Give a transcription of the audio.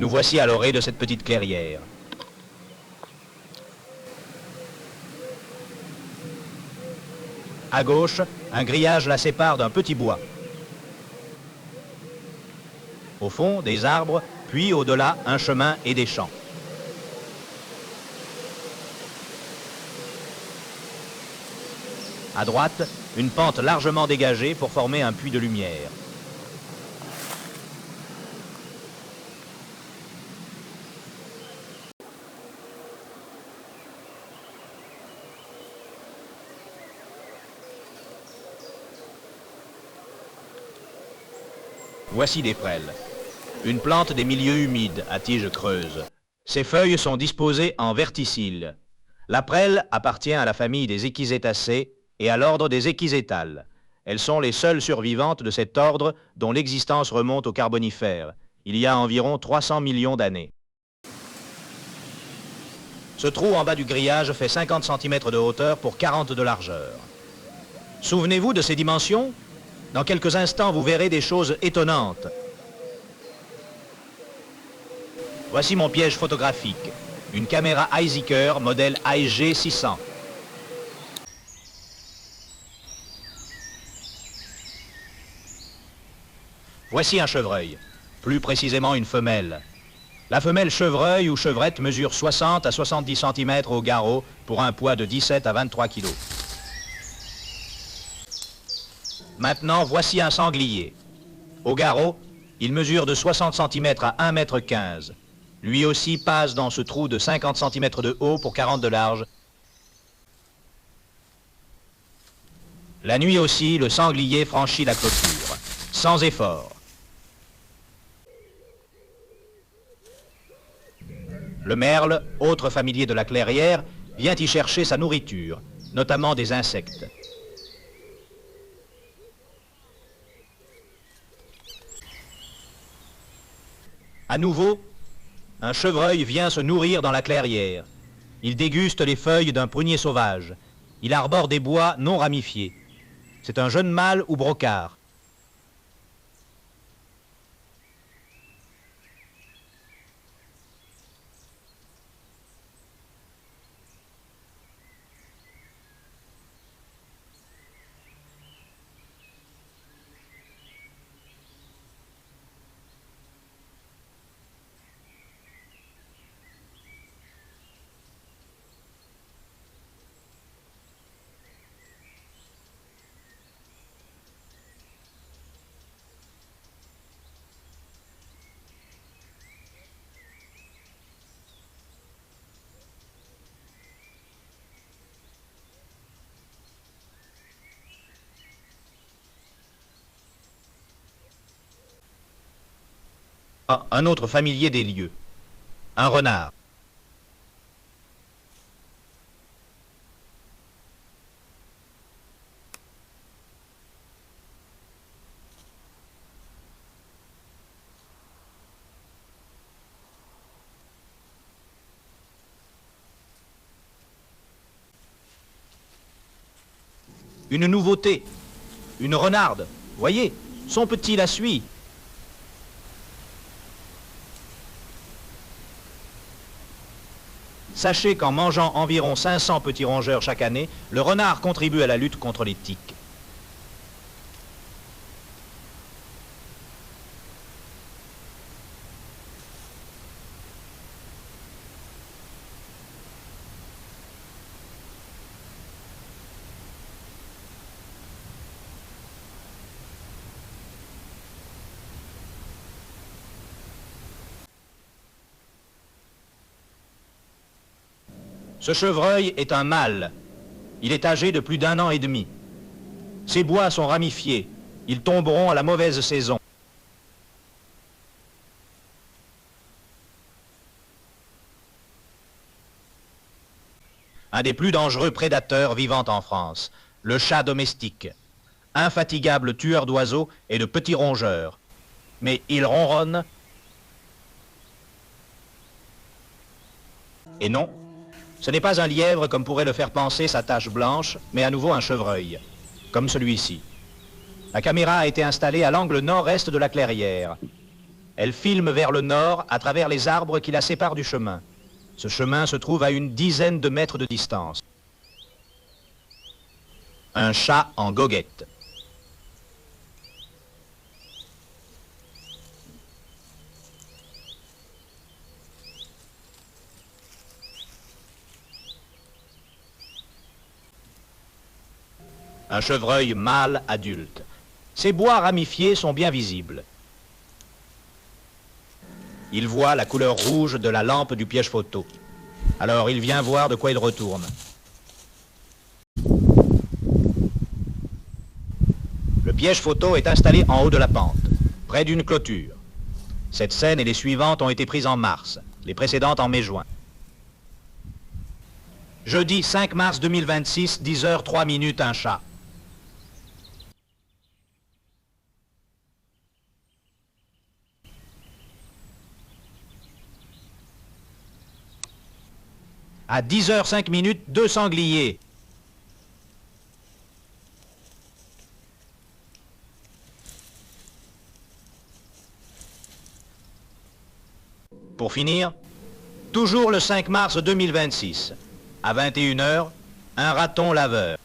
Nous voici à l'orée de cette petite clairière. À gauche, un grillage la sépare d'un petit bois. Au fond, des arbres, puis au-delà, un chemin et des champs. À droite, une pente largement dégagée pour former un puits de lumière. Voici des prêles. Une plante des milieux humides à tiges creuses. Ses feuilles sont disposées en verticille. La prêle appartient à la famille des Echizétacées et à l'ordre des Echizétales. Elles sont les seules survivantes de cet ordre dont l'existence remonte au Carbonifère, il y a environ 300 millions d'années. Ce trou en bas du grillage fait 50 cm de hauteur pour 40 de largeur. Souvenez-vous de ces dimensions ? Dans quelques instants, vous verrez des choses étonnantes. Voici mon piège photographique, une caméra Eisiker modèle AEG 600. Voici un chevreuil, plus précisément une femelle. La femelle chevreuil ou chevrette mesure 60 à 70 cm au garrot pour un poids de 17 à 23 kg. Maintenant, voici un sanglier. Au garrot, il mesure de 60 cm à 1,15 m. Lui aussi passe dans ce trou de 50 cm de haut pour 40 de large. La nuit aussi, le sanglier franchit la clôture, sans effort. Le merle, autre familier de la clairière, vient y chercher sa nourriture, notamment des insectes. À nouveau, un chevreuil vient se nourrir dans la clairière. Il déguste les feuilles d'un prunier sauvage. Il arbore des bois non ramifiés. C'est un jeune mâle ou brocard. Un autre familier des lieux, un renard. Une nouveauté, une renarde, voyez, son petit la suit. Sachez qu'en mangeant environ 500 petits rongeurs chaque année, le renard contribue à la lutte contre les tiques. Ce chevreuil est un mâle. Il est âgé de plus d'1 an et demi. Ses bois sont ramifiés. Ils tomberont à la mauvaise saison. Un des plus dangereux prédateurs vivant en France, le chat domestique. Infatigable tueur d'oiseaux et de petits rongeurs. Mais il ronronne. Et non, ce n'est pas un lièvre comme pourrait le faire penser sa tache blanche, mais à nouveau un chevreuil, comme celui-ci. La caméra a été installée à l'angle nord-est de la clairière. Elle filme vers le nord à travers les arbres qui la séparent du chemin. Ce chemin se trouve à une dizaine de mètres de distance. Un chat en goguette. Un chevreuil mâle adulte. Ses bois ramifiés sont bien visibles. Il voit la couleur rouge de la lampe du piège photo. Alors il vient voir de quoi il retourne. Le piège photo est installé en haut de la pente, près d'une clôture. Cette scène et les suivantes ont été prises en mars, les précédentes en mai-juin. Jeudi 5 mars 2026, 10h03, un chat. À 10h05, 2 sangliers. Pour finir, toujours le 5 mars 2026, à 21h, un raton laveur.